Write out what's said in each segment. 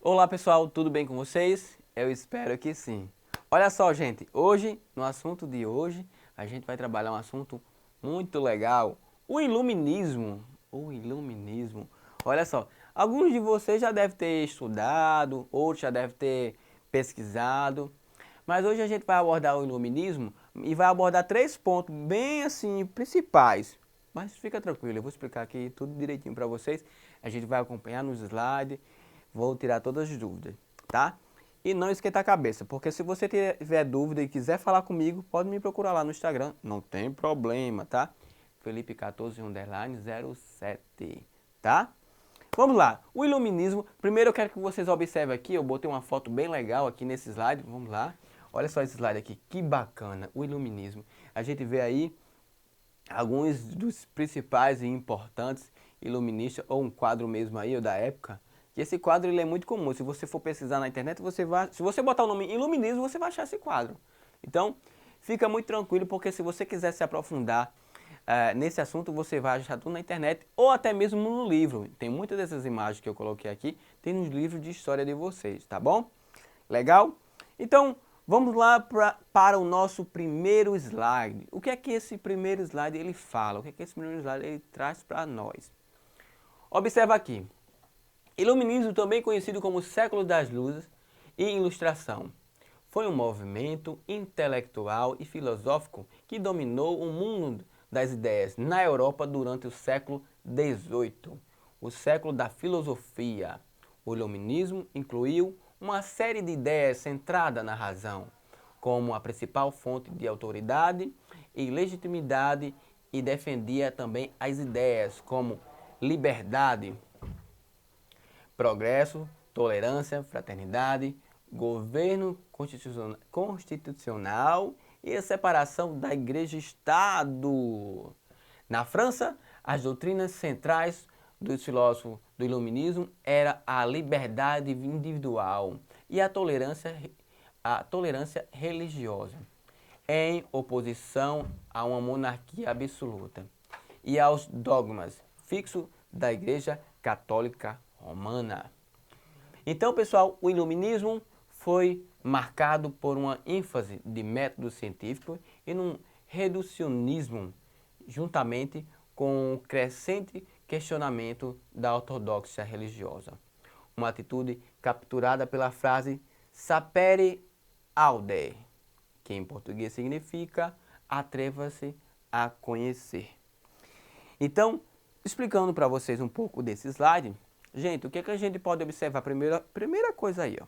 Olá pessoal, tudo bem com vocês? Eu espero que sim. Olha só, gente, hoje, no assunto de hoje, a gente vai trabalhar um assunto muito legal, o iluminismo. O iluminismo. Olha só, alguns de vocês já devem ter estudado, outros já devem ter pesquisado, mas hoje a gente vai abordar o iluminismo e vai abordar três pontos bem assim principais. Mas fica tranquilo, eu vou explicar aqui tudo direitinho para vocês. A gente vai acompanhar nos slides, vou tirar todas as dúvidas, tá? E não esquentar a cabeça, porque se você tiver dúvida e quiser falar comigo, pode me procurar lá no Instagram, não tem problema, tá? Felipe14_07, tá? Vamos lá, o iluminismo, primeiro eu quero que vocês observem aqui, eu botei uma foto bem legal aqui nesse slide, vamos lá. Olha só esse slide aqui, que bacana, o iluminismo. A gente vê aí alguns dos principais e importantes iluministas, ou um quadro mesmo aí, ou da época, que esse quadro ele é muito comum. Se você for pesquisar na internet, se você botar o nome iluminismo, você vai achar esse quadro. Então, fica muito tranquilo, porque se você quiser se aprofundar nesse assunto, você vai achar tudo na internet, ou até mesmo no livro. Tem muitas dessas imagens que eu coloquei aqui, tem nos livros de história de vocês, tá bom? Legal? Então, vamos lá para o nosso primeiro slide. O que é que esse primeiro slide ele fala? O que é que esse primeiro slide ele traz para nós? Observa aqui. Iluminismo, também conhecido como século das luzes e ilustração, foi um movimento intelectual e filosófico que dominou o mundo das ideias na Europa durante o século XVIII, o século da filosofia. O iluminismo incluiu uma série de ideias centradas na razão, como a principal fonte de autoridade e legitimidade, e defendia também as ideias como liberdade, progresso, tolerância, fraternidade, governo constitucional e a separação da Igreja e Estado. Na França, as doutrinas centrais dos filósofos do Iluminismo era a liberdade individual e a tolerância religiosa, em oposição a uma monarquia absoluta e aos dogmas fixos da Igreja Católica Romana. Então, pessoal, o iluminismo foi marcado por uma ênfase de método científico e num reducionismo, juntamente com o crescente questionamento da ortodoxia religiosa. Uma atitude capturada pela frase sapere aude, que em português significa atreva-se a conhecer. Então, explicando para vocês um pouco desse slide, gente, o que, é que a gente pode observar? Primeira coisa aí, ó.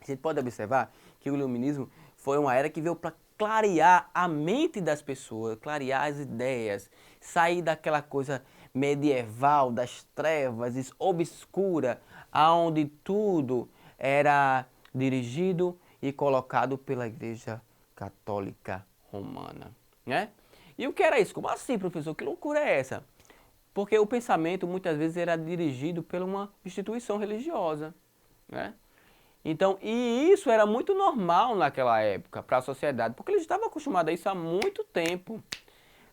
A gente pode observar que o iluminismo foi uma era que veio para clarear a mente das pessoas, clarear as ideias, sair daquela coisa medieval, das trevas, obscura, aonde tudo era dirigido e colocado pela Igreja Católica Romana, né? E o que era isso? Como assim, professor? Que loucura é essa? Porque o pensamento muitas vezes era dirigido por uma instituição religiosa, né? Então, e isso era muito normal naquela época para a sociedade, porque eles estavam acostumados a isso há muito tempo.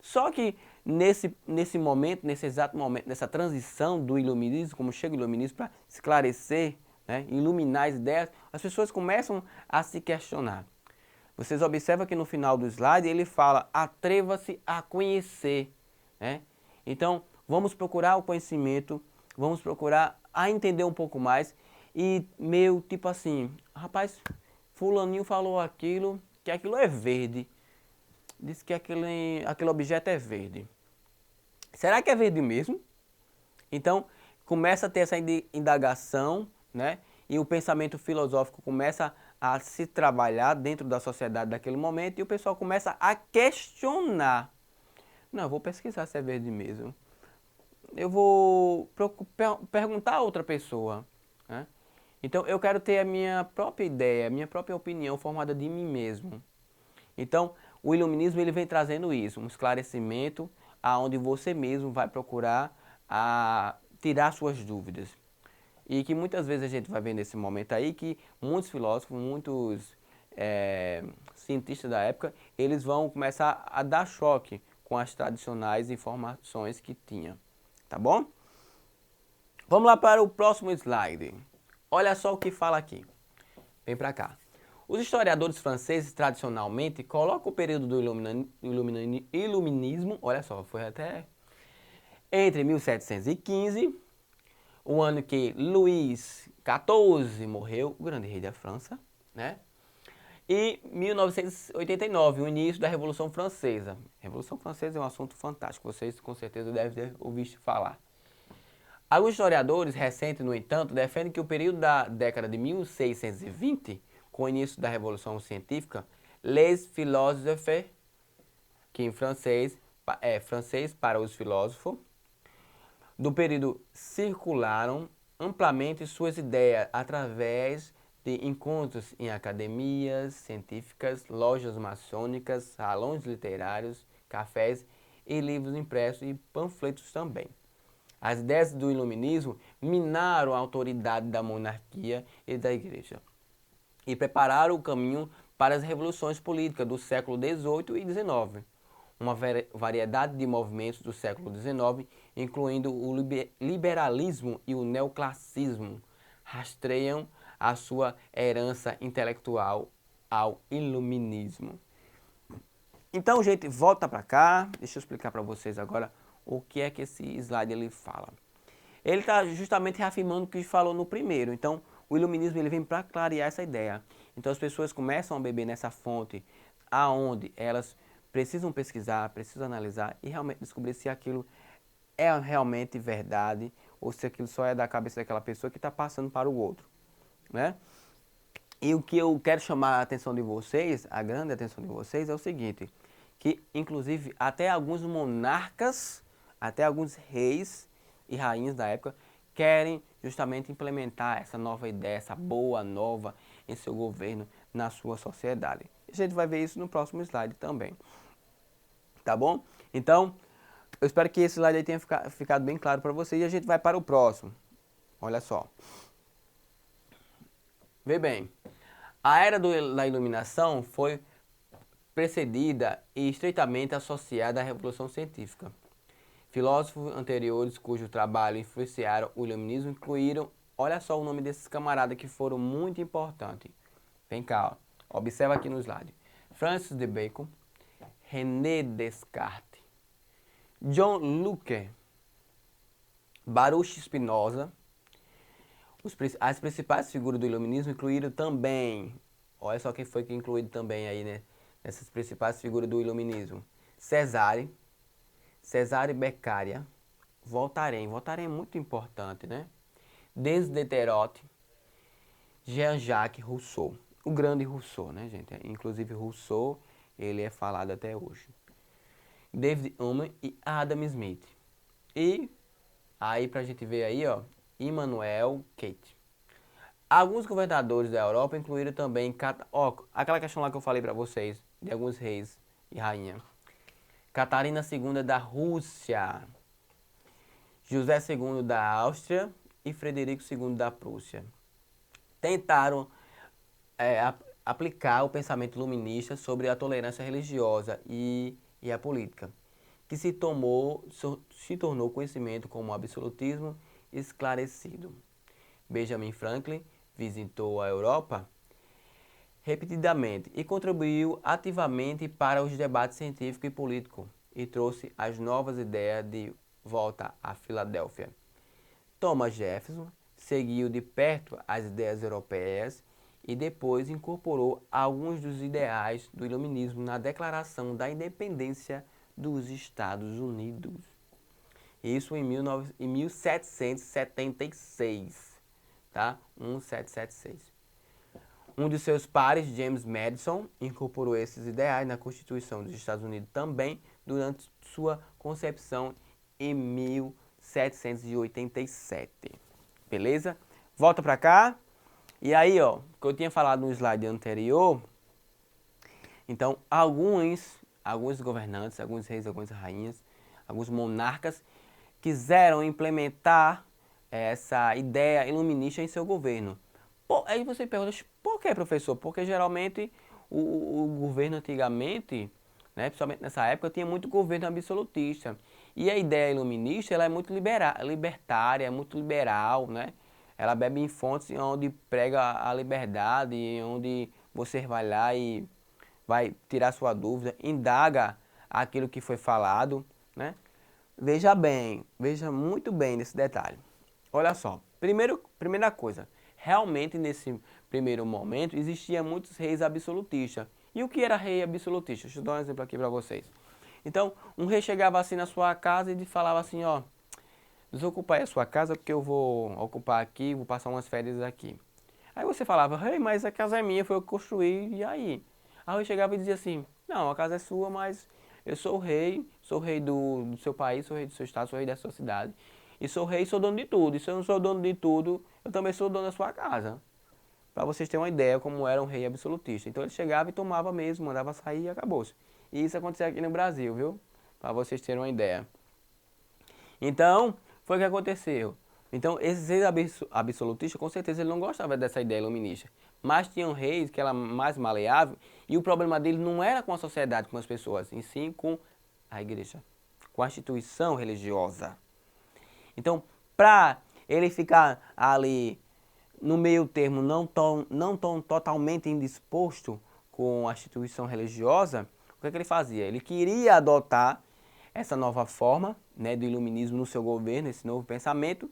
Só que nesse momento, nesse exato momento, nessa transição do iluminismo, como chega o iluminismo para esclarecer, né, iluminar as ideias, as pessoas começam a se questionar. Vocês observam que no final do slide ele fala, atreva-se a conhecer, né? Então, vamos procurar o conhecimento, vamos procurar a entender um pouco mais e meio tipo assim, rapaz, fulaninho falou aquilo, que aquilo é verde, disse que aquele objeto é verde. Será que é verde mesmo? Então, começa a ter essa indagação, né? E o pensamento filosófico começa a se trabalhar dentro da sociedade daquele momento e o pessoal começa a questionar. Não, eu vou pesquisar se é verde mesmo. Eu vou perguntar a outra pessoa, né? Então, eu quero ter a minha própria ideia, a minha própria opinião formada de mim mesmo. Então, o iluminismo ele vem trazendo isso, um esclarecimento aonde você mesmo vai procurar tirar suas dúvidas. E que muitas vezes a gente vai ver nesse momento aí que muitos filósofos, muitos cientistas da época, eles vão começar a dar choque com as tradicionais informações que tinha. Tá bom? Vamos lá para o próximo slide. Olha só o que fala aqui. Vem para cá. Os historiadores franceses, tradicionalmente, colocam o período do iluminismo, olha só, foi até entre 1715, o ano que Luís XIV morreu, o grande rei da França, né? E 1989, o início da Revolução Francesa. Revolução Francesa é um assunto fantástico, vocês com certeza devem ter ouvido falar. Alguns historiadores recentes, no entanto, defendem que o período da década de 1620, com o início da Revolução Científica, les philosophes, que em francês é francês para os filósofos, do período circularam amplamente suas ideias através de encontros em academias científicas, lojas maçônicas, salões literários, cafés e livros impressos e panfletos também. As ideias do iluminismo minaram a autoridade da monarquia e da igreja e prepararam o caminho para as revoluções políticas do século XVIII e XIX. Uma variedade de movimentos do século XIX, incluindo o liberalismo e o neoclassicismo, rastreiam a sua herança intelectual ao iluminismo. Então, gente, volta para cá. Deixa eu explicar para vocês agora o que é que esse slide ele fala. Ele está justamente reafirmando o que falou no primeiro. Então, o iluminismo ele vem para clarear essa ideia. Então, as pessoas começam a beber nessa fonte aonde elas precisam pesquisar, precisam analisar e realmente descobrir se aquilo é realmente verdade ou se aquilo só é da cabeça daquela pessoa que está passando para o outro, né? E o que eu quero chamar a atenção de vocês, a grande atenção de vocês, é o seguinte, que inclusive até alguns monarcas, até alguns reis e rainhas da época querem justamente implementar essa nova ideia, essa boa nova em seu governo, na sua sociedade. A gente vai ver isso no próximo slide também. Tá bom? Então, eu espero que esse slide aí tenha ficado bem claro para você e a gente vai para o próximo. Olha só. Vê bem, a era da iluminação foi precedida e estreitamente associada à Revolução Científica. Filósofos anteriores cujo trabalho influenciaram o iluminismo incluíram, olha só o nome desses camaradas que foram muito importantes. Vem cá, ó. Observa aqui no slide. Francis de Bacon, René Descartes, John Locke, Baruch Spinoza. As principais figuras do iluminismo incluíram também, olha só quem foi que incluído também aí, né? Essas principais figuras do iluminismo. Cesare Beccaria, Voltaire é muito importante, né? Diderot, Jean-Jacques Rousseau, o grande Rousseau, né, gente? Inclusive Rousseau, ele é falado até hoje. David Hume e Adam Smith. E aí pra gente ver aí, ó, Immanuel Kant. Alguns governadores da Europa incluíram também aquela questão lá que eu falei pra vocês, de alguns reis e rainha. Catarina II da Rússia, José II da Áustria e Frederico II da Prússia. Tentaram aplicar o pensamento iluminista sobre a tolerância religiosa e a política, que se tornou conhecimento como absolutismo esclarecido. Benjamin Franklin visitou a Europa repetidamente e contribuiu ativamente para os debates científicos e políticos e trouxe as novas ideias de volta à Filadélfia. Thomas Jefferson seguiu de perto as ideias europeias e depois incorporou alguns dos ideais do iluminismo na Declaração da Independência dos Estados Unidos. Isso em 1776, tá? 1776. Um de seus pares, James Madison, incorporou esses ideais na Constituição dos Estados Unidos também durante sua concepção em 1787. Beleza? Volta para cá. E aí, ó, o que eu tinha falado no slide anterior, então alguns governantes, alguns reis, algumas rainhas, alguns monarcas quiseram implementar essa ideia iluminista em seu governo. Aí você pergunta, por que, professor? Porque geralmente o governo antigamente, né, principalmente nessa época, tinha muito governo absolutista. E a ideia iluminista ela é muito libertária, é muito liberal, né? ela bebe em fontes onde prega a liberdade, onde você vai lá e vai tirar sua dúvida, indaga aquilo que foi falado, né? Veja bem, veja muito bem nesse detalhe. Olha só, primeira coisa, realmente nesse primeiro momento existia muitos reis absolutistas. E o que era rei absolutista? Deixa eu dar um exemplo aqui para vocês. Então, um rei chegava assim na sua casa e falava assim, ó, desocupa aí a sua casa porque eu vou ocupar aqui, vou passar umas férias aqui. Aí você falava, rei, mas a casa é minha, foi eu que construí, e aí? Aí o rei chegava e dizia assim, não, a casa é sua, mas eu sou rei do seu país, sou rei do seu estado, sou rei da sua cidade. E sou rei, sou dono de tudo. E se eu não sou dono de tudo, eu também sou dono da sua casa. Para vocês terem uma ideia como era um rei absolutista. Então ele chegava e tomava mesmo, mandava sair e acabou-se. E isso acontecia aqui no Brasil, viu? Para vocês terem uma ideia. Então, foi o que aconteceu. Então, esses reis absolutistas, com certeza, ele não gostava dessa ideia iluminista. Mas tinham reis que eram mais maleáveis e o problema dele não era com a sociedade, com as pessoas, e sim com a igreja, com a instituição religiosa. Então, para ele ficar ali no meio termo, não tão totalmente indisposto com a instituição religiosa, o que é que ele fazia? Ele queria adotar essa nova forma, né, do iluminismo no seu governo, esse novo pensamento,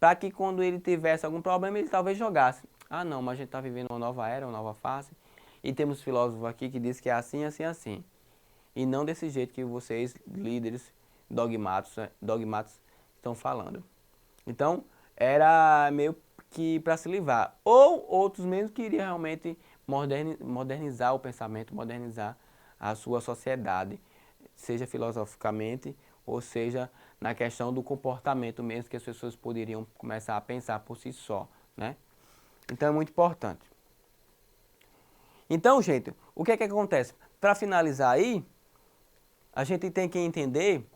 para que quando ele tivesse algum problema, ele talvez jogasse. Ah não, mas a gente está vivendo uma nova era, uma nova fase, e temos filósofos aqui que dizem que é assim, assim, assim. E não desse jeito que vocês, líderes dogmáticos estão falando. Então, era meio que para se livrar. Ou outros mesmo queriam realmente modernizar o pensamento, modernizar a sua sociedade, seja filosoficamente, ou seja na questão do comportamento mesmo, que as pessoas poderiam começar a pensar por si só, né? Então é muito importante. Então, gente, o que é que acontece? Para finalizar aí, a gente tem que entender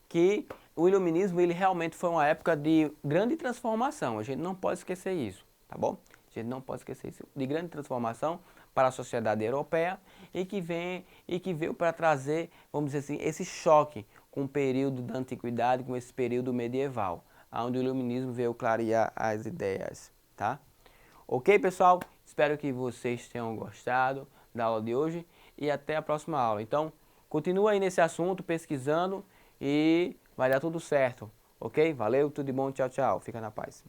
que o iluminismo ele realmente foi uma época de grande transformação. A gente não pode esquecer isso, tá bom? A gente não pode esquecer isso. De grande transformação para a sociedade europeia e que veio para trazer, vamos dizer assim, esse choque com o período da antiguidade, com esse período medieval, onde o iluminismo veio clarear as ideias, tá? Ok, pessoal? Espero que vocês tenham gostado da aula de hoje e até a próxima aula. Então, continua aí nesse assunto, pesquisando e vai dar tudo certo, ok? Valeu, tudo de bom, tchau, tchau. Fica na paz.